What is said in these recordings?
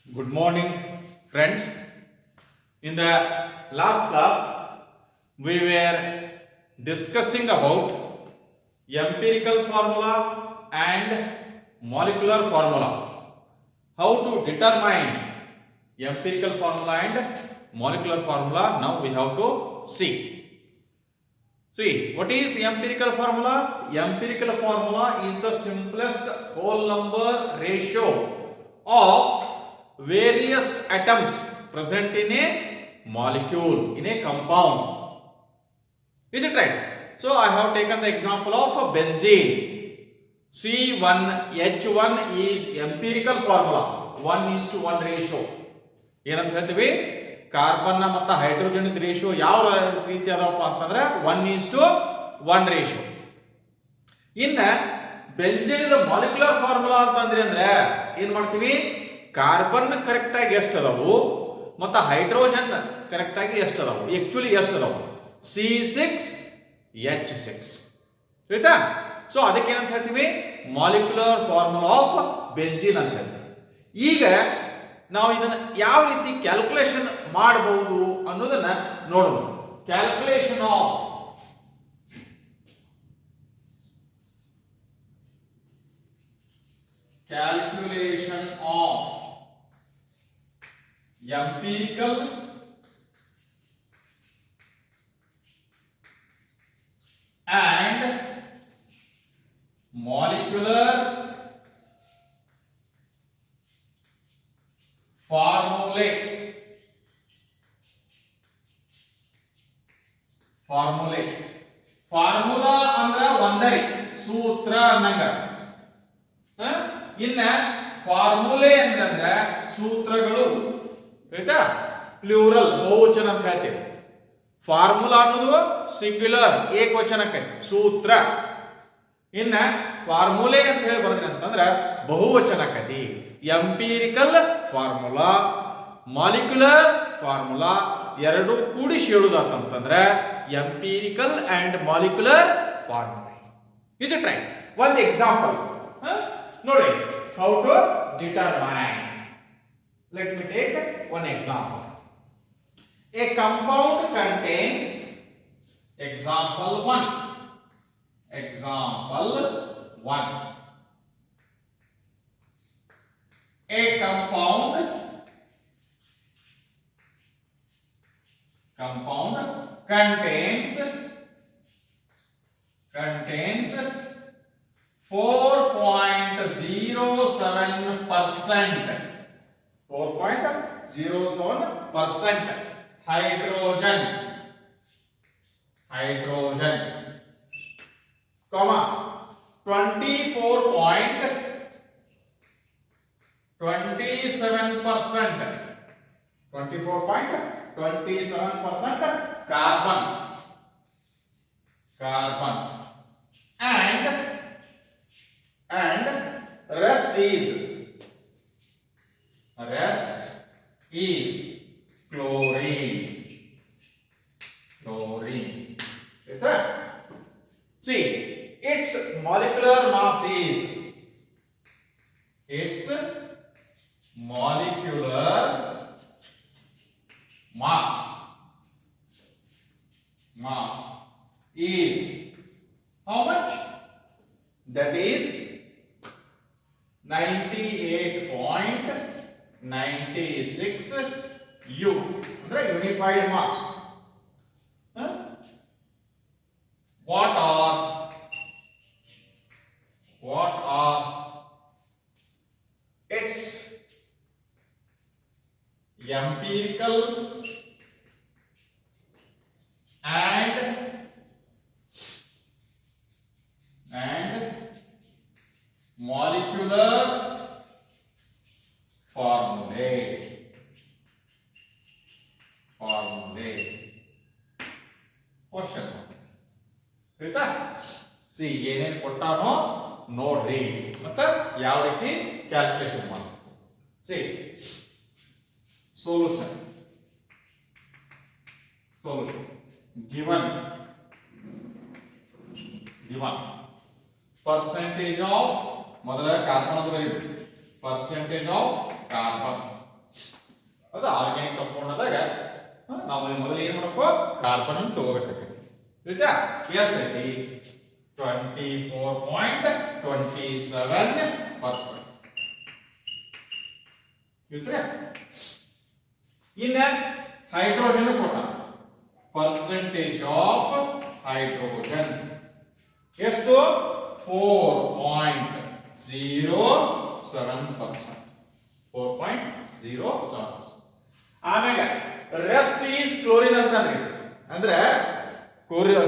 Good morning, friends. In the last class, we were discussing about empirical formula and molecular formula. How to determine empirical formula and molecular formula. Now we have to see. See, what is empirical formula? Empirical formula is the simplest whole number ratio of various atoms present in a molecule, in a compound. Is it right? So I have taken the example of a benzene. C1H1 is empirical formula. 1:1 ratio. ಏನಂತ ಹೇಳ್ತೀವಿ, carbon ಮತ್ತು hydrogen ratio ಯಾವ ರೀತಿ ಅದಾವಪ್ಪ ಅಂತಂದ್ರೆ 1:1 ratio. ಇನ್ನ ಬೆಂಜೆನಿದ molecular formula ಅಂತಂದ್ರೆ ಏನ್ ಮಾಡ್ತೀವಿ, ಕಾರ್ಬನ್ ಕರೆಕ್ಟ್ ಆಗಿ ಎಷ್ಟು ಅದಾವು ಮತ್ತು ಹೈಡ್ರೋಜನ್ ಕರೆಕ್ಟ್ ಆಗಿ ಎಷ್ಟು ಅದಾವು, ಆಕ್ಚುಲಿ ಎಷ್ಟು ಅದಾವು, C6H6. ಆಯ್ತಾ? ಸೊ ಅದಕ್ಕೆ ಏನಂತ ಹೇಳ್ತೀವಿ, ಮಾಲಿಕ್ಯುಲರ್ ಫಾರ್ಮುಲಾ ಆಫ್ ಬೆಂಜಿನ್ ಅಂತ ಹೇಳ್ತೀವಿ. ಈಗ ನಾವು ಇದನ್ನ ಯಾವ ರೀತಿ ಕ್ಯಾಲ್ಕುಲೇಷನ್ ಮಾಡಬಹುದು ಅನ್ನೋದನ್ನ ನೋಡೋಣ. Calculation of empirical and molecular formulae. Formula ಅಂದ್ರ ಒಂದರಿ ಸೂತ್ರ ಅನ್ನಂಗ. ಇನ್ನ ಫಾರ್ಮುಲೆ ಅಂತಂದ್ರ ಸೂತ್ರಗಳು, ಆಯ್ತಾ? ಪ್ಲೂರಲ್ ಬಹುವಚನ ಅಂತ ಹೇಳ್ತೀವಿ. ಫಾರ್ಮುಲಾ ಅನ್ನೋದು ಸಿಂಗ್ಯುಲರ್ ಏಕವಚನಕ್ಕೆ ಸೂತ್ರ. ಇನ್ನ ಫಾರ್ಮುಲೆ ಅಂತ ಹೇಳಿ ಬರೆದ್ರಿ ಅಂತಂದ್ರ ಬಹುವಚನಕ್ಕತಿ. ಎಂಪಿರಿಕಲ್ ಫಾರ್ಮುಲಾ, ಮಾಲಿಕ್ಯುಲರ್ ಫಾರ್ಮುಲಾ ಎರಡು ಕೂಡಿಸಿ ಹೇಳುವುದಂತಂದ್ರೆ empirical and molecular formula. Is it right? ಒಂದು ಎಕ್ಸಾಂಪಲ್ ನೋಡಿ, how to determine. Let me take one example. A compound contains, example 1. A compound contains 4.07% hydrogen, comma 24.27% carbon, and rest is chlorine. See, its molecular mass is how much? That is 98.96 U, ಅಂದ್ರೆ unified mass. What are its empirical and molecular formulae. Question. ಆಯ್ತಾ? See ಏನೇನು ಕೊಟ್ಟಾನೋ ನೋಡ್ರಿ ಮತ್ತೆ ಯಾವ ರೀತಿ calculation ಮಾಡಬೇಕು. See solution given percentage of ಮೊದಲ ಕಾರ್ಬನ್ ಅಂತ ಬರೀಬೇಕು. percentage of carbon ಅದು ಆರ್ಗ್ಯಾನಿಕ್ ಕಂಪೌಂಡ್ ಆದಾಗ ನಾವು ಮೊದಲು ಏನು ಮಾಡಬೇಕು ಕಾರ್ಬನ್ ಅನ್ನು ತಗೋಬೇಕಾಗ್ತದೆ ಆಯ್ತಾ ಎಷ್ಟೈತಿ 24.27%. ಇನ್ನ ಹೈಡ್ರೋಜನ್ ಕೊಟ್ಟ ಪರ್ಸೆಂಟೇಜ್ ಆಫ್ ಹೈಡ್ರೋಜನ್ ಎಷ್ಟು 4.07%. 4.07%. ಆಮೇಲೆ ರೆಸ್ಟ್ ಈಸ್ ಕ್ಲೋರಿನ್ ಅಂತಾನ್ರಿ. ಅಂದ್ರೆ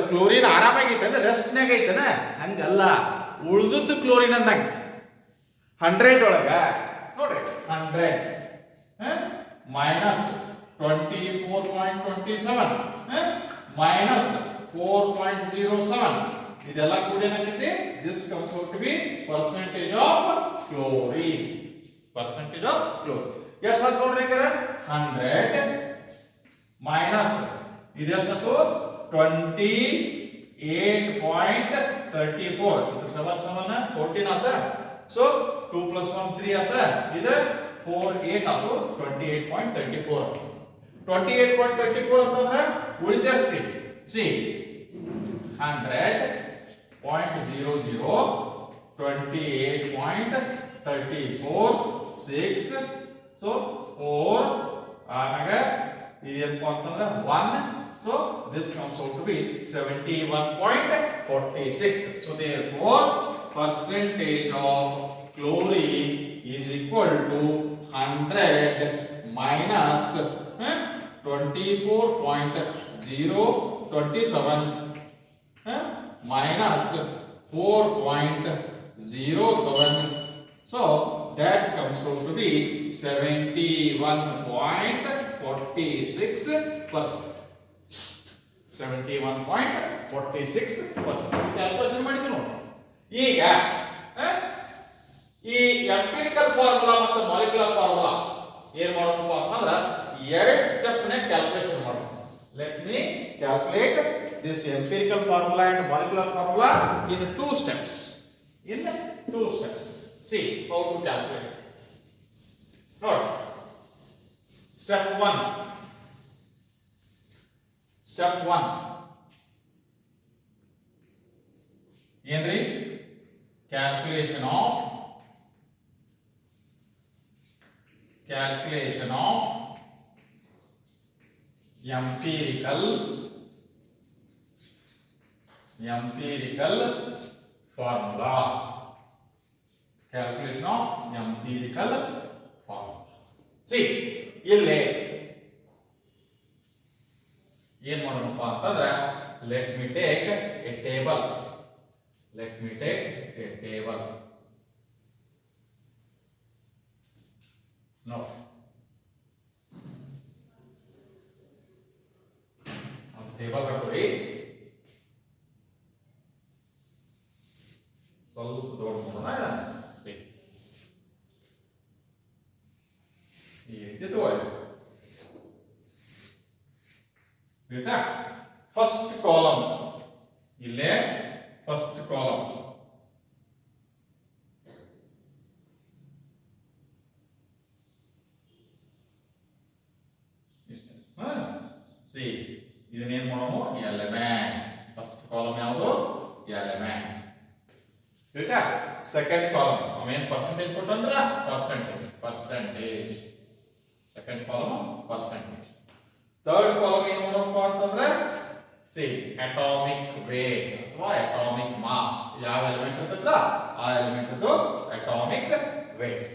ಕ್ಲೋರಿನ್ ಆರಾಮಾಗೈತೆ ಅಂದ್ರೆ ರೆಸ್ಟ್ನಾಗ ಐತನ ಹಂಗಲ್ಲ, ಉಳ್ದದ್ದು ಕ್ಲೋರಿನ್ ಅಂದಂಗ 100 ಒಳಗ ನೋಡ್ರಿ 100 ಮೈನಸ್ 24.27 ಮೈನಸ್ 4.07 ಇದೆಲ್ಲ ಕೂಡ ಏನಾಗ್ತೈತಿ this comes out to be percentage of chlorine. Percentage of chlorine ಎಷ್ಟು ಅಂತ ನೋಡ್ರಿ ಹಂಗಾರೆ 100 ಮೈನಸ್ ಇದೆಷ್ಟು 28.34 ಇದು 7 14 ಆತ. ಸೊ 2 + 1 3 ಆತ. ಇದು 4 8 ಆತು 28.34. 28.34 ಅಂತಂದ್ರೆ ಉಳಿದ ಎಷ್ಟು ಸಿ 100.00 28.34 6 ಸೊ 4 ಆಮೇಲೆ ಇದೇನಪ್ಪ ಅಂತಂದ್ರೆ 1. So this comes out to be 71.46. So therefore percentage of chlorine is equal to 100 minus 24.027 minus 4.07. So that comes out to be 71.46%. 71.46%. Calculation ಮಾಡಿದ್ವಿ ನೋಡಿ. ಈಗ ಈ ಎಂಪಿರಿಕಲ್ ಫಾರ್ಮುಲಾ ಮತ್ತು ಮಾಲಿಕ್ಯುಲರ್ ಫಾರ್ಮುಲಾ ಏನ್ ಮಾಡೋಣಪ್ಪ ಅಂತಂದ್ರೆ ಎರಡು ಸ್ಟೆಪ್ ನೇ ಕ್ಯಾಲ್ಕುಲೇಷನ್ ಮಾಡೋಣ. Let me calculate this empirical formula and molecular formula in 2 steps. See how to calculate. Note step 1. Step 1 ಏನ್ರಿ calculation of empirical formula. Calculation of empirical formula. See ಇಲ್ಲಿ ಏನ್ ಮಾಡೋಣಪ್ಪ ಅಂತಂದ್ರೆ let me take a table. No. On table ಹಾಕೋರಿ. ಸ್ವಲ್ಪ ದೊಡ್ಡ ಮಾಡೋಣ. ಇದು ತಗೋರಿ. बेटा फर्स्ट कॉलम इल्ले फर्स्ट कॉलम सी ಇದನ್ನೇನು ಮಾಡೋಣ ಎಲಿಮೆಂಟ್. ಫಸ್ಟ್ ಕಾಲಮ್ ಯಾವುದು ಎಲಿಮೆಂಟ್. बेटा ಸೆಕೆಂಡ್ ಕಾಲಮ್ ಅವೇನ್ ಪರ್ಸೆಂಟೇಜ್ ಕೊಟ್ಟಂದ್ರ percentage second column percentage. Third column ಏನು ನೋಡಪ್ಪ ಅಂತಂದ್ರೆ ಸಿ ಅಟಾಮಿಕ್ ವೇಟ್ ಅಥವಾ ಅಟಾಮಿಕ್ ಮಾಸ್. ಯಾವ ಎಲಿಮೆಂಟ್ ಇರ್ತದ ಆ ಎಲಿಮೆಂಟ್ ಅದು ಅಟಾಮಿಕ್ ವೇಟ್.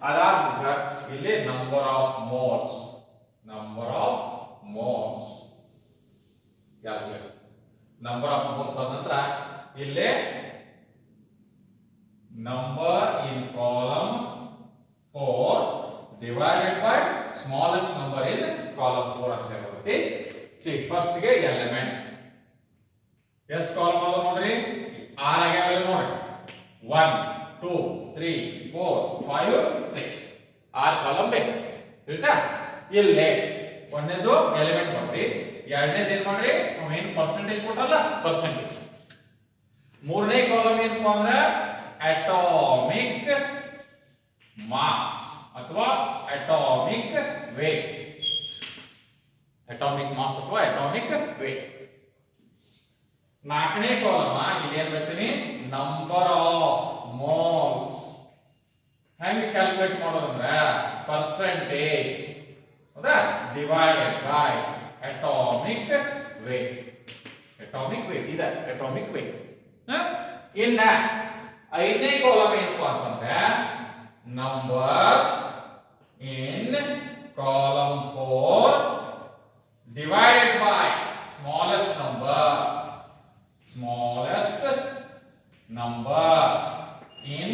ಅದಾದ ಇಲ್ಲಿ number of moles calculate. Number of moles ಆದ ನಂತರ ಇಲ್ಲಿ number in column 4 divided by smallest number in column 4 ಅಂತ ಹೇಳ್ತೀವಿ. see first ಗೆ ಎಲಿಮೆಂಟ್ ಎಷ್ಟು ಕಾಲಮ್ ಅದ ನೋಡ್ರಿ 6 ಆಗ್ಯಾವ ನೋಡ್ರಿ 1 2 3 4 5 6 6 ಕಾಲಮ್ ಬೇಕು ಆಯ್ತಾ. ಇಲ್ಲಿ ಒಂದನೇದು ಎಲಿಮೆಂಟ್ ಮಾಡ್ರಿ, ಎರಡನೇದು ಏನ್ ಮಾಡ್ರಿ ನಾವೇನು ಪರ್ಸೆಂಟೇಜ್ ಕೊಟ್ಟಲ್ಲ ಪರ್ಸೆಂಟೇಜ್. ಮೂರನೇ ಕಾಲಮ್ ಏನಪ್ಪಾ ಅಂದ್ರೆ ಅಟಾಮಿಕ್ ಮಾಸ್ ಅಥವಾ ಅಟಾಮಿಕ್ weight. Atomic mass ಅಥವಾ atomic weight. ನಾಲ್ಕನೇ ಕಾಲಮ್ ಇಲ್ಲಿ ಏನ್ ಬರ್ತೀನಿ ನಂಬರ್ ಆಫ್ ಮೋಲ್ಸ್. ಹೆಂಗೆ ಕ್ಯಾಲ್ಕುಲೇಟ್ ಮಾಡೋದಂದ್ರೆ ಪರ್ಸೆಂಟೇಜ್ ಹೌದಾ divided by atomic wait. Atomic wait ಇದೆ ಅಟಾಮಿಕ್ ವೇಟ್. ಇನ್ನ ಐದನೇ ಕಾಲಮ್ ಏನಪ್ಪ ಅಂತಂದ್ರೆ number in column 4 divided by smallest number in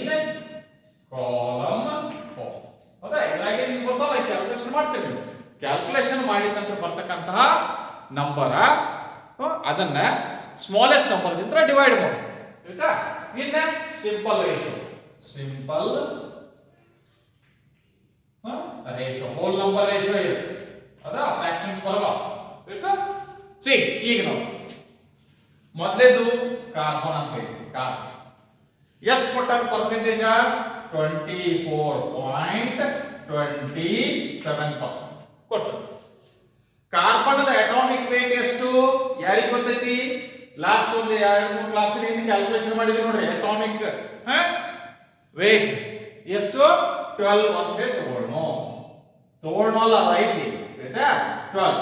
column 4. ಹೌದಾ ಇದಾಗಿ ನಿಮಗೆ ಗೊತ್ತಲ್ಲ ಕ್ಯಾಲ್ಕುಲೇಷನ್ ಮಾಡ್ತೀವಿ. ಕ್ಯಾಲ್ಕುಲೇಷನ್ ಮಾಡಿದ ನಂತರ ಬರ್ತಕ್ಕಂತಹ ನಂಬರ್ ಅದನ್ನ ಸ್ಮಾಲೆಸ್ಟ್ ನಂಬರ್ ದಿಂದ ಡಿವೈಡ್ ಮಾಡಿ ಆಯ್ತಾ. ಇನ್ನ simple ratio hole number ratio ಇದೆ ಅದಾ ಫ್ರಾಕ್ಷನ್ಸ್ ಬರಲ್ಲ ಆಯ್ತಾ. ಸಿ ಈಗ ನಾವು ಮೊದಲೇದು ಕಾರ್ಬನ್ ಅಂತ ಇದೆ. ಕಾರ್ಬನ್ ಎಷ್ಟು ಕೊಟ್ಟಾರ ಪರ್ಸೆಂಟೇಜ್ 24.27% ಕೊಟ್ಟು. ಕಾರ್ಬನ್ ಅಟಾಮಿಕ್ ವೇಟ್ ಎಷ್ಟು ಯಾರಿಗೆ ಗೊತ್ತೈತಿ? ಲಾಸ್ಟ್ ಒಂದು 2-3 ಕ್ಲಾಸಿನ ಹಿಂದೆ ಕ್ಯಾಲ್ಕುಲೇಷನ್ ಮಾಡಿದ್ವಿ ನೋಡ್ರಿ. ಅಟಾಮಿಕ್ ವೇಟ್ ಎಷ್ಟು 12 ಅಂತ ಹೇಳಿ ತಗೊಳ್ಳೋಣ ಐತಿ ಆಯ್ತಾ. 12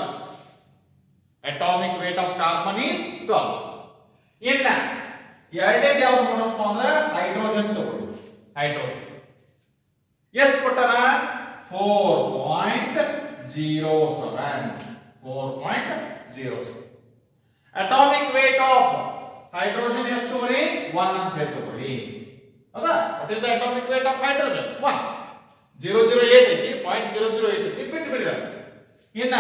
atomic weight of carbon is 12. ಇನ್ನ ಎರಡನೇದು ಯಾವ್ದು ನೋಡಪ್ಪ ಅಂದ್ರೆ ಹೈಡ್ರೋಜನ್ ತಗೊಳ್ಳಿ. ಹೈಡ್ರೋಜನ್ ಎಷ್ಟು ಕೊಟ್ಟಾರ 4.07. ಅಟಾಮಿಕ್ ವೇಟ್ ಆಫ್ ಹೈಡ್ರೋಜನ್ ಎಷ್ಟು ಬರೀ 1 ಅಂತ ಹೇಳಿ ತಗೊಳ್ಳಿ. ಹೌದಾ what is the atomic weight of hydrogen 1. 008 ಐತಿ 0.008 ಐತಿ ಬಿಟ್ಟು ಬಿಡಿ. ಇನ್ನ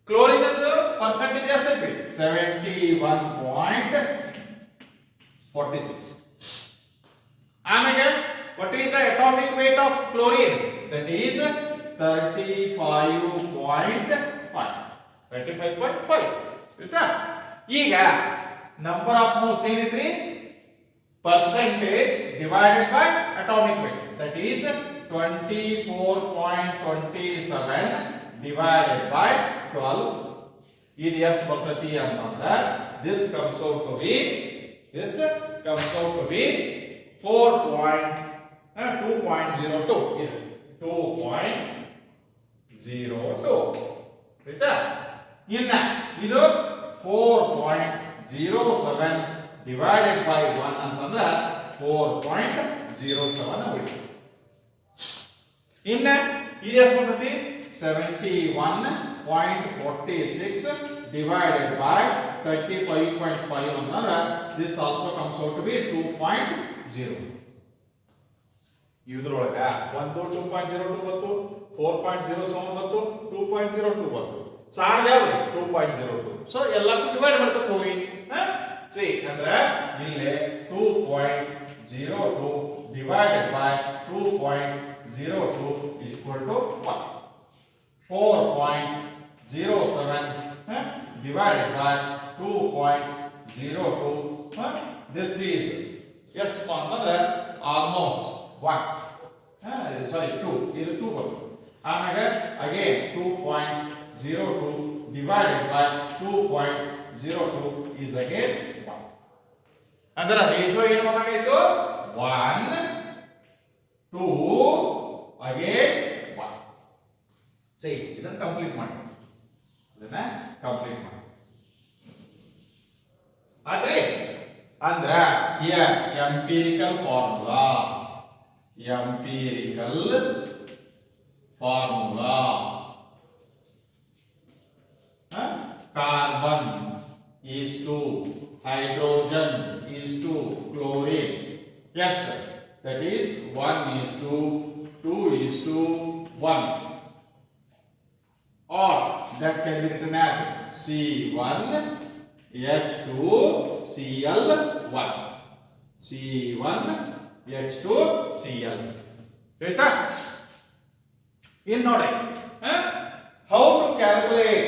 ಕ್ಲೋರಿನ್ ಅದು ಪರ್ಸೆಂಟೇಜ್ ಎಷ್ಟೈತಿ 71.46. ಆಮೇಲೆ what is the atomic weight of chlorine that is 35.5 ಆಯ್ತಾ. ಈಗ ನಂಬರ್ ಆಫ್ ಮೋಲ್ಸ್ ಏನಿದ್ರಿ percentage divided by atomic weight that is 24.27 divided by 12. ಇದು ಎಷ್ಟು ಬರ್ತೈತಿ ಅಂತಂದ್ರೆ this comes out to be 2.02 ಇದು 2.02 ಆಯ್ತಾ. ಇನ್ನ ಇದು 4.07 divided by 1 ಅಂತಂದ್ರೆ 4.07 ಉಳಿತು. ಇನ್ನ ಇದು ಎಷ್ಟು ಬರ್ತೈತಿ 71.46 divided by 35.5 ಅಂತಂದ್ರೆ this also comes out to be 2.0. ಇದ್ರೊಳಗ ಒಂದು 2.02 ಬಂತು 4.07 ಬಂತು 2.02 ಬಂತು ಸಾಧ್ಯ ಯಾವ್ದು 2.02. ಸೊ ಎಲ್ಲಕ್ಕೂ ಡಿವೈಡ್ ಮಾಡ್ಕೊಂಡು ಹೋಗಿ ಸಿ ಅಂದ್ರೆ ಇಲ್ಲಿ 2.02 divided by 2.02 is equal to 1. 4.07 divided by 2.02 this is ಎಷ್ಟು ಅಂತಂದ್ರೆ ಆಲ್ಮೋಸ್ಟ್ 1 ಸಾರಿ 2 ಇದು 2 ಬರುತ್ತೆ. ಆಮೇಲೆ again 2.02 divided by 2.02 is again 1. ಅಂದ್ರೆ ರೇಷಿಯೋ ಏನು ಬಂದಾಗಾಯ್ತು 1 2 again 1. ಸರಿ ಇದನ್ನ ಕಂಪ್ಲೀಟ್ ಮಾಡಿ ಆದ್ರೆ ಅಂದ್ರ here empirical formula carbon is to hydrogen is to chlorine. Yes, that is 1 is to 2 is to 1, or that can be written as C1H2Cl1 C1H2Cl. ಆಯ್ತಾ. ಇನ್ನು ನೋಡಿ how to calculate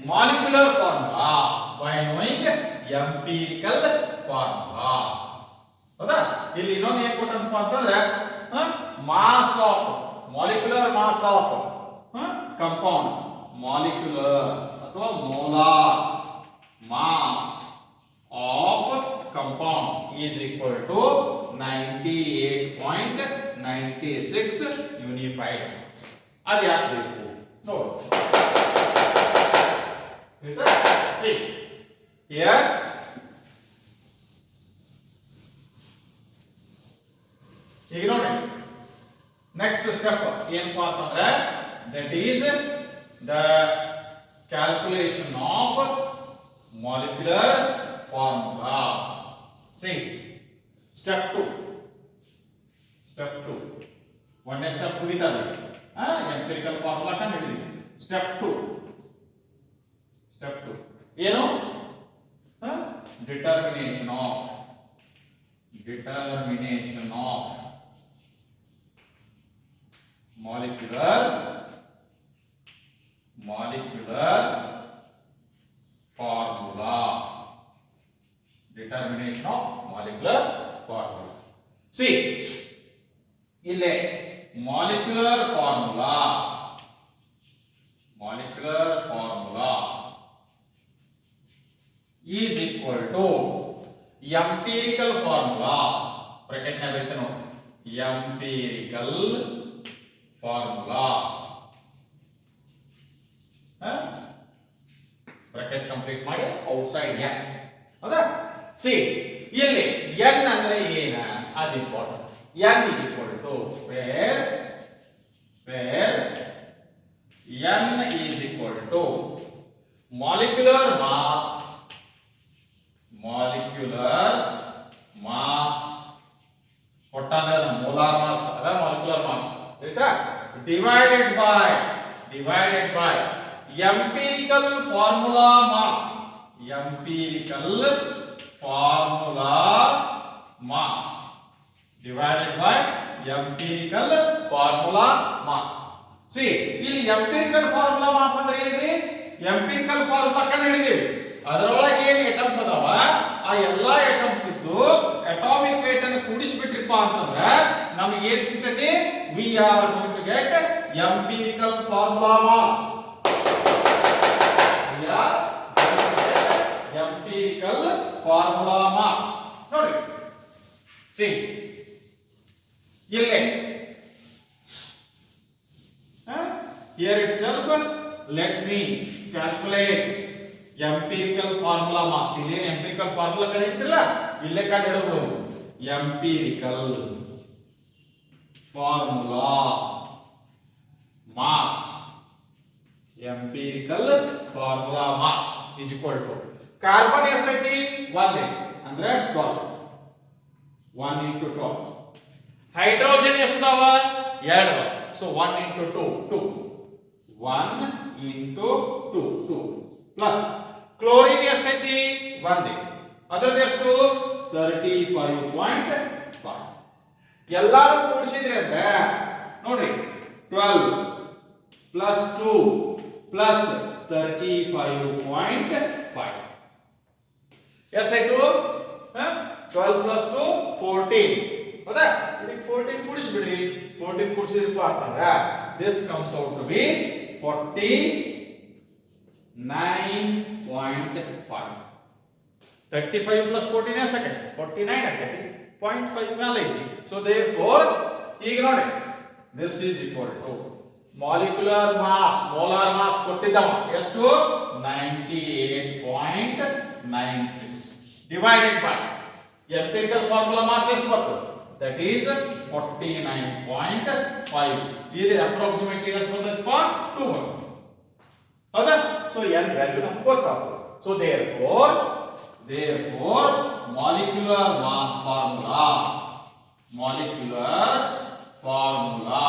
molecular formula by knowing empirical formula. ಹೌದಾ? ಇಲ್ಲಿ ಇನ್ನೊಂದು ಏನ್ ಕೊಟ್ಟನಪ್ಪ ಅಂತಂದ್ರೆ mass of molecular mass of compound, molecular ಅಥವಾ molar mass of compound is equal to 98.96 unified mass. ಅದು ಯಾಕೆ ಬೇಕು ನೋಡಿ. See here ಈಗ ನೋಡಿ ನೆಕ್ಸ್ಟ್ ಸ್ಟೆಪ್ ಏನಪ್ಪಾ ಅಂತಂದ್ರೆ that is the calculation of molecular formula. See step 2 ಒಂದನೇ ಸ್ಟೆಪ್ ಮುಗಿತದೆ, ಎಂಪಿರಿಕಲ್ ಫಾರ್ಮುಲಾ ಕಂಡು ಹಿಡಿದ್ವಿ. ಸ್ಟೆಪ್ 2 ಏನು? Determination of molecular formula. Determination of molecular formula. See ಇಲ್ಲೇ molecular formula is equal to empirical formula. Bracket ನ ಬರೀತೆ ನೋಡಿ, empirical formula. ಬ್ರಾಕೆಟ್ ಕಂಪ್ಲೀಟ್ ಮಾಡಿ outside n. ಹೌದಾ? ಸಿ ಇಲ್ಲಿ n ಅಂದ್ರೆ ಏನ ಅದು important. n is equal to where n is equal to molecular mass ಕೊಟ್ಟಂದ್ರೆ ಮೋಲಾರ್ ಮಾಸ್ ಅದ ಮಾಲಿಕ್ಯುಲರ್ ಮಾಸ್ ಆಯ್ತಾ, divided by empirical formula mass. Divided by empirical formula mass. See ಇಲ್ಲಿ empirical formula mass ಅಂದ್ರೆ ಏನ್ರಿ? Empirical formula ಕಂಡು ಹಿಡಿದೀವಿ, ಅದರೊಳಗೆ ಏನು items ಅದಾವ ಆ ಎಲ್ಲಾ ಐಟಮ್ಸ್ ಇದ್ದು ಅಟಾಮಿಕ್ ವೇಟ್ ಅನ್ನು ಕೂಡಿಸಿಬಿಟ್ರಿಪ್ಪ ಅಂತಂದ್ರೆ ನಮಗೆ ಏನು ಸಿಗ್ತೈತಿ? We are going to get empirical formula mass. ನೋಡಿ ಸಿ ಇಲ್ಲೇ here itself let me calculate empirical formula mass. ಇಲ್ಲಿ empirical formula ಕಂಡು ಹಿಡಿತಿರಲ್ಲ, ಇಲ್ಲೇ ಕಂಡು ಹಿಡಿದ್ರು empirical formula mass is equal to carbon ಎಷ್ಟೈತಿ? 1 ಅಂದ್ರೆ 12, 1 into 12. Hydrogen ಎಷ್ಟದಾವ? 2. So 1 into 2, 2. 1 into 2, 2. Plus chlorine ಎಷ್ಟೈತಿ? 1. ಅದರದ್ದು ಎಷ್ಟು? 35.5. ಎಲ್ಲಾರು ಕೂಡಿಸಿದ್ರೆ ಅಂದ್ರೆ ನೋಡ್ರಿ 12 plus 2 plus 35.5 ಎಷ್ಟಾಯ್ತು? 12 plus 2 14. ಹೌದಾ? ಇದಕ್ಕೆ 14 ಕೂಡಿಸ್ಬಿಡ್ರಿ. 14 ಕೂಡಿಸಿದ್ರಪ್ಪ ಅಂತಂದ್ರೆ this comes out to be 49.5. 35 plus 14 second 49 ಆಗೈತಿ, 0.5 ಮೇಲೆ ಐತಿ. ಸೊ therefore ಈಗ ನೋಡಿ this is equal to molecular mass, molar mass ಕೊಟ್ಟಿದ್ದವ ಎಷ್ಟು? 98.96 divided by empirical formula mass ಎಷ್ಟು ಬರ್ತದೆ? that is 49.5. ಇದು approximately ಎಷ್ಟು ಬರ್ತದಪ್ಪ? 2 ಬರ್ತದೆ. ಹೌದಾ? ಸೊ n ವ್ಯಾಲ್ಯೂ ನಮಗೆ ಗೊತ್ತಾಗ್ತದೆ. So therefore molecular formula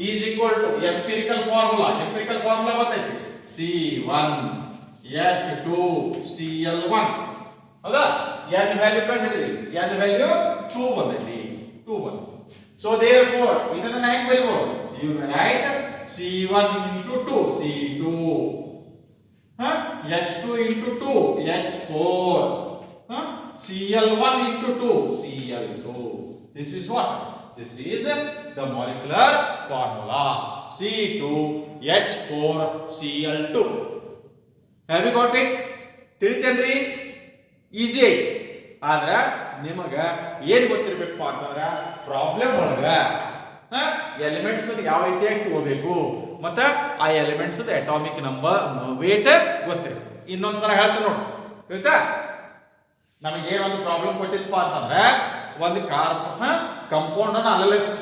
is equal to empirical formula ಗೊತ್ತೈತಿ C1H2Cl1. ಹೌದಾ? n ವ್ಯಾಲ್ಯೂ ಕಂಡು ಹಿಡಿದೀವಿ, n ವ್ಯಾಲ್ಯೂ 2 ಬಂದೈತಿ, 2 ಬಂತು. ಸೊ therefore ಇದನ್ನ ಹೆಂಗ್ ಬರೀಬಹುದು? you write C1 into 2 C2, H2 into 2 H4, Cl1 into 2 Cl2. This is what? This is the molecular formula C2H4Cl2. Have you got it? ತಿಳಿತೇನ್ರಿ? Easy ಐತಿ. ಆದ್ರೆ ನಿಮಗೆ ಏನು ಗೊತ್ತಿರಬೇಕು ಅಂತಂದ್ರೆ ಪ್ರಾಬ್ಲಮ್ ಒಳಗ ಎಲಿಮೆಂಟ್ಸ್ ಯಾವ ರೀತಿಯಾಗಿ ತಗೋಬೇಕು ಮತ್ತೆ ಆ ಎಲಿಮೆಂಟ್ಸ್ ಅಟಾಮಿಕ್ ನಂಬರ್ ವೇಟ್ ಗೊತ್ತಿರಬೇಕು. ಇನ್ನೊಂದ್ಸಲ ಹೇಳ್ತೀನಿ ನೋಡಿ, ಆಯ್ತಾ? ನಮಗೆ ಏನೊಂದು ಪ್ರಾಬ್ಲಮ್ ಕೊಟ್ಟಿದ್ದಪ್ಪ ಅಂತಂದ್ರೆ ಒಂದು ಕಂಪೌಂಡ್ ಅನ್ನು ಅನಾಲಿಸಿಸ್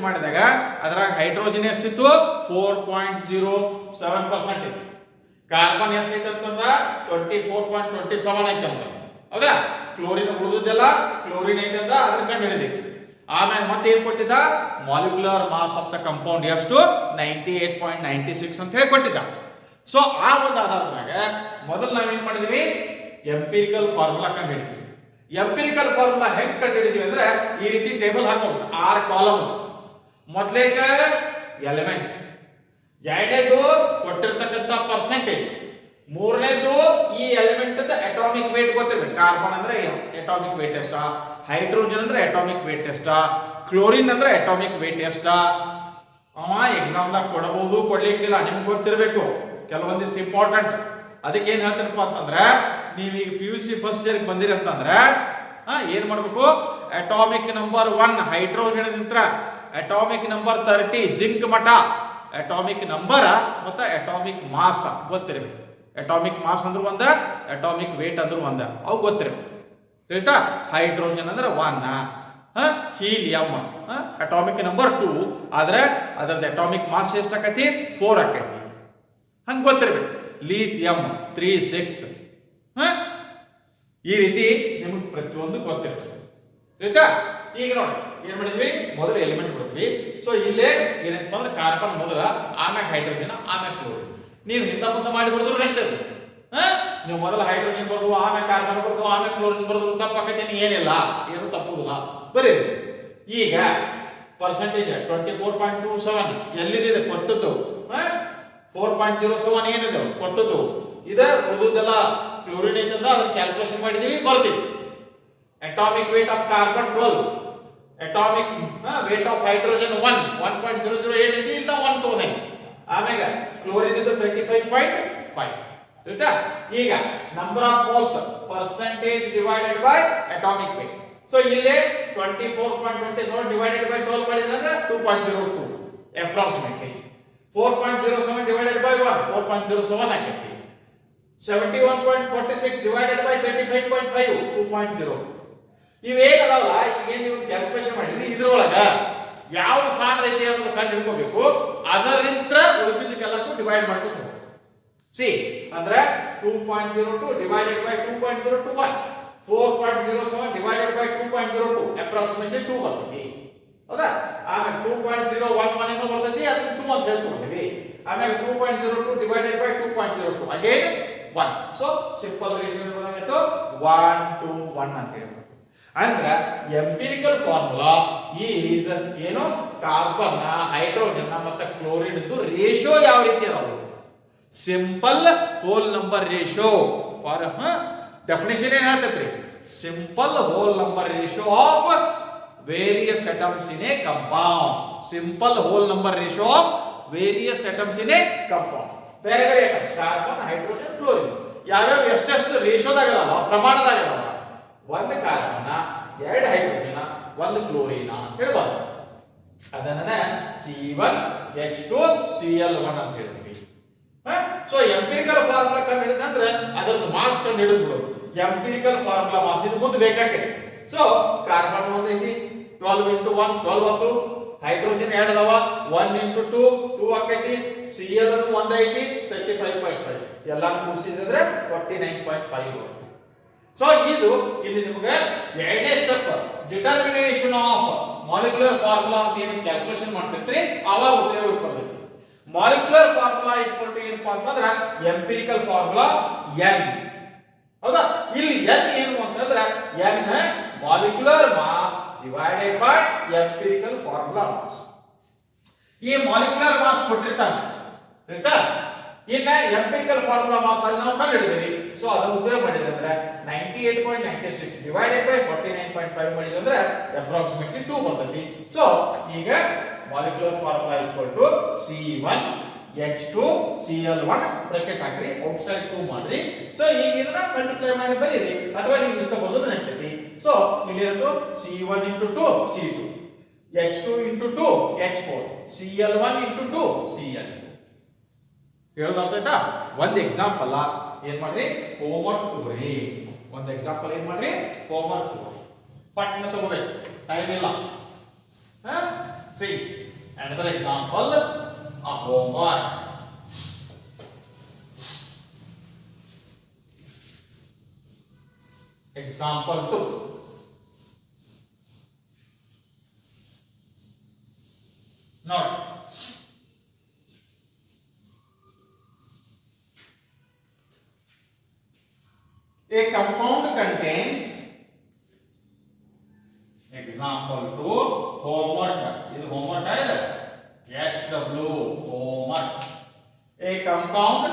ಮಾಡಿದಾಗ ಅದರಾಗ ಹೈಡ್ರೋಜನ್ ಎಷ್ಟಿತ್ತು? 4.07% ಇತ್ತು. ಕಾರ್ಬನ್ ಎಷ್ಟೈತೆ ಅಂತಂದ್ರೆ 24.27 ಐತೆ ಅಂತ. ಹೌದಾ? ಕ್ಲೋರಿನ್ ಉಳಿದಿದ್ದೆಲ್ಲ ಕ್ಲೋರಿನ್ ಐತೆ ಅಂತ ಅದ್ರ ಕಂಡು ಹಿಡಿದಿವಿ. ಆಮೇಲೆ ಮತ್ತೆ ಏನ್ ಕೊಟ್ಟಿದ್ದ? Molecular mass of the compound ಎಷ್ಟು? 98.96 ಅಂತ ಹೇಳಿ ಕೊಟ್ಟಿದ್ದ. ಸೊ ಆ ಒಂದು ಆಧಾರದ ಮೇಲೆ ಮೊದಲು ನಾವೇನ್ ಮಾಡಿದ್ವಿ? ಎಂಪಿರಿಕಲ್ ಫಾರ್ಮುಲಾ ಕಂಡು ಹಿಡಿದ್ವಿ. ಎಂಪಿರಿಕಲ್ ಫಾರ್ಮುಲಾ ಹೆಂಗ್ ಕಂಡು ಹಿಡಿದ್ವಿ ಅಂದ್ರೆ ಈ ರೀತಿ ಟೇಬಲ್ ಹಾಕೋದು 6 ಕಾಲಮ್. ಮೊದಲೇಕ ಎಲಿಮೆಂಟ್, ಎರಡನೇದು ಕೊಟ್ಟಿರ್ತಕ್ಕಂಥ ಪರ್ಸೆಂಟೇಜ್, ಮೂರನೇದು ಈ ಎಲಿಮೆಂಟ್ ಅಟಾಮಿಕ್ ವೇಟ್ ಗೊತ್ತಿರಬೇಕು. ಕಾರ್ಬನ್ ಅಂದ್ರೆ ಅಟಾಮಿಕ್ ವೇಟ್ ಎಷ್ಟ, ಹೈಡ್ರೋಜನ್ ಅಂದ್ರೆ ಅಟಾಮಿಕ್ ವೇಟ್ ಎಷ್ಟ, ಕ್ಲೋರಿನ್ ಅಂದ್ರೆ ಅಟಾಮಿಕ್ ವೇಟ್ ಎಷ್ಟ. ಅವ ಎಕ್ಸಾಮ್ದಾಗ ಕೊಡಬಹುದು, ಕೊಡ್ಲಿಕ್ಕಿಲ್ಲ, ನಿಮ್ಗೆ ಗೊತ್ತಿರಬೇಕು ಕೆಲವೊಂದಿಷ್ಟು ಇಂಪಾರ್ಟೆಂಟ್. ಅದಕ್ಕೆ ಏನ್ ಹೇಳ್ತಾರಪ್ಪ ಅಂತಂದ್ರೆ ನೀವೀಗ PUC ಫಸ್ಟ್ ಇಯರ್ ಬಂದಿರಿ ಅಂತಂದ್ರೆ ಏನ್ ಮಾಡ್ಬೇಕು? ಅಟಾಮಿಕ್ ನಂಬರ್ 1 ಹೈಡ್ರೋಜನ್ ನಿಂತ್ರ ಅಟಾಮಿಕ್ ನಂಬರ್ 30 ಜಿಂಕ್ ಮಟ, ಅಟಾಮಿಕ್ ನಂಬರ್ ಮತ್ತೆ ಅಟಾಮಿಕ್ ಮಾಸ್ ಗೊತ್ತಿರಬೇಕು. ಅಟಾಮಿಕ್ ಮಾಸ್ ಅಂದ್ರೆ ಒಂದ, ಅಟಾಮಿಕ್ ವೇಟ್ ಅಂದ್ರೆ ಒಂದ, ಅವು ಗೊತ್ತಿರಬೇಕು. ತಿಳಿತಾ? ಹೈಡ್ರೋಜನ್ ಅಂದ್ರೆ 1, ಹೀಲಿಯಂ ಅಟಾಮಿಕ್ ನಂಬರ್ 2 ಆದ್ರೆ ಅದ್ರದ್ದು ಅಟಾಮಿಕ್ ಮಾಸ್ ಎಷ್ಟಾಕತಿ? 4 ಆಕೈತಿ. ಹಂಗೆ ಗೊತ್ತಿರಬೇಕು. ಲಿಥಿಯಂ 3, 6 ಈ ರೀತಿ ನಿಮಗೆ ಪ್ರತಿಯೊಂದು ಗೊತ್ತಿರ್ತದೆ. ಆಯ್ತಾ? ಈಗ ನೋಡಿ ಏನ್ ಮಾಡಿದ್ವಿ? ಮೊದಲು ಎಲಿಮೆಂಟ್ ಕೊಡ್ತೀವಿ. ಸೊ ಇಲ್ಲೇ ಏನಂತ ಅಂದ್ರೆ ಕಾರ್ಬನ್ ಮೊದಲ, ಆಮ್ಯಾಗ ಹೈಡ್ರೋಜನ್, ಆಮ್ಯಾಗ ಕ್ಲೋರಿನ್. ನೀವು ಹಿಂದ ಮುಂದೆ ಮಾಡಿ ಬಿಡಿದ್ರು ನಡೀತದೆ. ನೀವು ಮೊದಲು ಹೈಡ್ರೋಜನ್ ಬರೋದು, ಆಮ್ಯಾಗ ಕಾರ್ಬನ್ ಬರೋದು, ಆಮ್ಯಾಗ ಕ್ಲೋರಿನ್ ಬರೋದು ತಪ್ಪಾಕತ್ತೇನೆ ಏನಿಲ್ಲ, ಏನು ತಪ್ಪುದಿಲ್ಲ, ಬರೀ. ಈಗ ಪರ್ಸೆಂಟೇಜ್ 24.27 ಎಲ್ಲಿದೆ? ಕೊಟ್ಟದ್ದು 4.07 ಏನಿದೆ? ಕೊಟ್ಟದ್ದು. ಇದ ಉಳಿದೆಲ್ಲ ಕ್ಲೋರಿನ್ ಐತಂದ ಅದನ್ನ ಕ್ಯಾಲ್ಕುಲೇಷನ್ ಮಾಡಿದೀವಿ, ಬರ್ತೀವಿ. Atomic weight of carbon 12, atomic weight of hydrogen 1.008 ಐತಿ, ಇಲ್ಲ 1 ತಗೊಂಡೆ. ಆಮೇಲೆ ಕ್ಲೋರಿನ್ ಇದು 35.5. ಆಯ್ತಾ? ಈಗ number of moles percentage divided by atomic wait. So ಇಲ್ಲಿ 24.27 ಡಿವೈಡೆಡ್ ಬೈ 12 ಮಾಡಿದ್ರೆ 2.02 ಅಪ್ರಾಕ್ಸಿಮೇಟ್ಲಿ. 4.07 divided by 1 4.07 ಆಗೈತಿ. 71.46 divided by 35.5 2.0. ಇವೇನಲ್ಲ ಈಗ ನೀವು ಕ್ಯಾಲ್ಕುಲೇಷನ್ ಮಾಡಿದ್ರಿ, ಇದ್ರೊಳಗ ಯಾವ ಸಾಲ ಐತಿ ಅನ್ನೋದು ಕಂಡು ಹಿಡ್ಕೋಬೇಕು. ಅದರಿಂದ ಉಳಿದಿದ್ದಕ್ಕೆಲ್ಲಕ್ಕೂ ಡಿವೈಡ್ ಮಾಡ್ಕೊತ ಸಿ ಅಂದ್ರೆ 2.02 divided by 2.021, 4.07 divided by 2.02 approximately 2 ಬರ್ತೈತಿ. ಹೌದಾ? ಆಮೇಲೆ 2.011 ಏನೋ ಬರ್ತೈತಿ, ಅದಕ್ಕೆ 2 ಅಂತ ಹೇಳ್ತೀವಿ. ಆಮೇಲೆ 2.02 divided by 2.02 again 1. So simple ratio ಏನಾಗುತ್ತೆ? 1 to 1 ಅಂತ ಹೇಳ್ಬೋದು. ಅಂದ್ರೆ ಎಂಪಿರಿಕಲ್ ಫಾರ್ಮುಲಾ ಈಸ್ ಏನು? ಕಾರ್ಬನ್, ಹೈಡ್ರೋಜನ್ ಮತ್ತೆ ಕ್ಲೋರಿನ್ ಇದ್ದು ರೇಷಿಯೋ ಯಾವ ರೀತಿ ಅದಾವು? Simple whole number ratio. For definition ಏನ್ ಹೇಳ್ತೈತ್ರಿ? Simple whole number ratio of various atoms in a compound. Simple whole number ratio of various atoms in a compound. ಬೇರೆ ಬೇರೆ atoms ಕಾರ್ಬನ್, ಹೈಡ್ರೋಜನ್, ಕ್ಲೋರಿನ್ ಯಾವ್ಯಾವ ಎಷ್ಟೆಷ್ಟು ರೇಷಿಯೋದಾಗ ಅದಾವ, ಪ್ರಮಾಣದಾಗ ಅದಾವ? ಒಂದು ಕಾರ್ಬನ್, 2 ಹೈಡ್ರೋಜನ್, 1 ಕ್ಲೋರಿನ್ ಅಂತ ಹೇಳ್ಬೋದು. ಅದನ್ನ C1H2Cl1 ಅಂತ ಹೇಳ್ತೀವಿ. ಸೊ ಎಂಪಿರಿಕಲ್ ಫಾರ್ಮುಲಾ ಕಂಡು ಹಿಡಿದ ನಂತರ ಅದರದ್ದು ಮಾಸ್ ಕಂಡು ಹಿಡಿದು ಬಿಡೋದು. ಎಂಪಿರಿಕಲ್ ಫಾರ್ಮುಲಾ ಮಾಸ್ ಇದು ಮುಂದೆ ಬೇಕಾಗ್ತದೆ. ಸೊ ಕಾರ್ಬನ್ ಒಂದು ಐತಿ, 12 into 1 12 ಆತು. ಹೈಡ್ರೋಜನ್ 2 ಅದಾವ, 1 into 2 2 ಆಕೈತಿ. Cl ಅನ್ನು 1 ಐತಿ, 35.5 ಎಲ್ಲಾ ಕೂಡಿಸಿದ್ರೆ 49.5. ಸೊ ಇದು ಇಲ್ಲಿ ನಿಮಗೆ ಎರಡನೇ step determination of molecular formula ಅಂತ ಏನು ಕ್ಯಾಲ್ಕುಲೇಷನ್ ಮಾಡ್ತಿರ್ತೀರಿ ಅವಾಗ ಉಪಯೋಗ ಪಡ್ತೈತಿ. ಮಾಲಿಕ್ಯುಲರ್ ಫಾರ್ಮುಲಾ ಇಟ್ಕೊಂಡು ಏನಪ್ಪಾ ಅಂತಂದ್ರೆ ಎಂಪಿರಿಕಲ್ ಫಾರ್ಮುಲಾ n. ಹೌದಾ? ಇಲ್ಲಿ n ಏನು ಅಂತಂದ್ರೆ n molecular mass divided by empirical formula mass. ಈ ಮಾಲಿಕ್ಯುಲರ್ ಮಾಸ್ ಕೊಟ್ಟಿರ್ತಾನೆ, ಆಯ್ತಾ? ಇನ್ನ ಎಂಪಿರಿಕಲ್ ಫಾರ್ಮುಲಾ ಮಾಸ್ ಅಲ್ಲಿ ನಾವು ಕಂಡುಹಿಡಿದಿವಿ. ಸೊ ಅದನ್ನು ಉಪಯೋಗ ಮಾಡಿದ್ರೆ ಅಂದ್ರೆ 98.96 ಡಿವೈಡೆಡ್ ಬೈ 49.5 ಮಾಡಿದ್ರೆ ಅಂದ್ರೆ ಅಪ್ರಾಕ್ಸಿಮೇಟ್ಲಿ 2 ಬರ್ತೈತಿ. ಸೊ ಈಗ molecular formula C1 H2 Cl1 bracket ಹಾಕ್ರಿ, ಔಟ್ಸೈಡ್ 2 ಮಾಡ್ರಿ. ಸೊ ಈಗ ಇದನ್ನ ಮಲ್ಟಿಪ್ಲೈ ಮಾಡಿ ಬರೀರಿ, ಅಥವಾ ನೀವು ಇಷ್ಟ ಬರೋದು ನೆನಪಿತಿ. ಸೊ ಇಲ್ಲಿ ಇರೋದು C1 into 2 C2, H2 into 2 H4, Cl1 into 2 Cl. ಹೇಳೋದು ಅರ್ಥ ಆಯ್ತಾ? ಒಂದು ಎಕ್ಸಾಂಪಲ್ ಏನ್ ಮಾಡ್ರಿ, ಹೋಮ್ವರ್ಕ್ ತಗೋರಿ. ಒಂದು ಎಕ್ಸಾಂಪಲ್ ಏನ್ ಮಾಡ್ರಿ, ಹೋಮ್ವರ್ಕ್ ತಗೋರಿ, ಪಟ್ನ ತಗೋಬೇಕು, ಟೈಮ್ ಇಲ್ಲ. C another example of homework. Example 2. Note. A compound contains, example 2, homework. This homework is HW, homework. A compound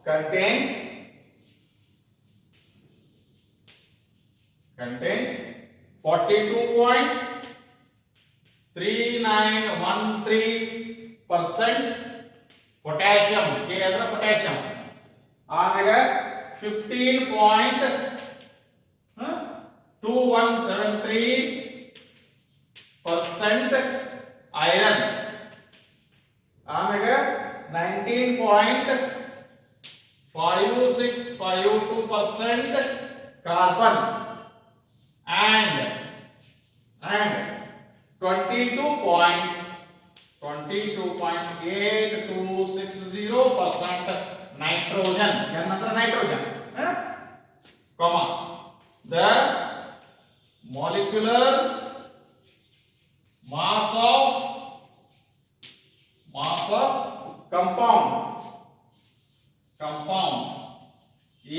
contains 42.3913% potassium. K ಅಂದ್ರೆ potassium. ಆಮೇಲೆ 15.2173% iron. ಆಮೇಲೆ 19.5652% carbon and 22.8260% nitrogen. ಏನಂದ್ರೆ nitrogen, comma, the molecular mass of compound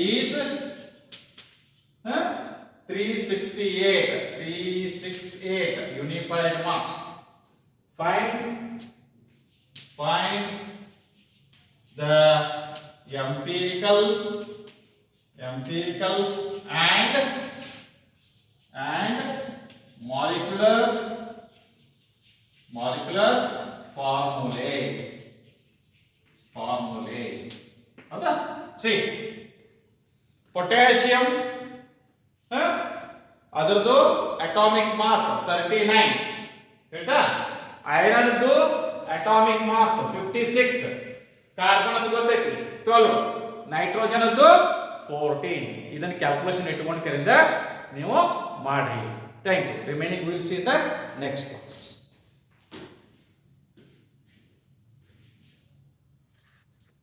is 368 unified mass. Find the empirical and molecular formulae. ಹೌದಾ? See, potassium ಅದರದು atomic mass 39, ಹೇಳ್ತಾ? Iron atomic mass 56, carbon ಅದು ಗೊತ್ತೈತಿ 12, nitrogen ಅದು 14. ಇದನ್ನ ಕ್ಯಾಲ್ಕುಲೇಷನ್ ಇಟ್ಕೊಂಡು ಕರಿಂದ ನೀವು ಮಾಡ್ರಿ. Thank you. Remaining will see in the next class.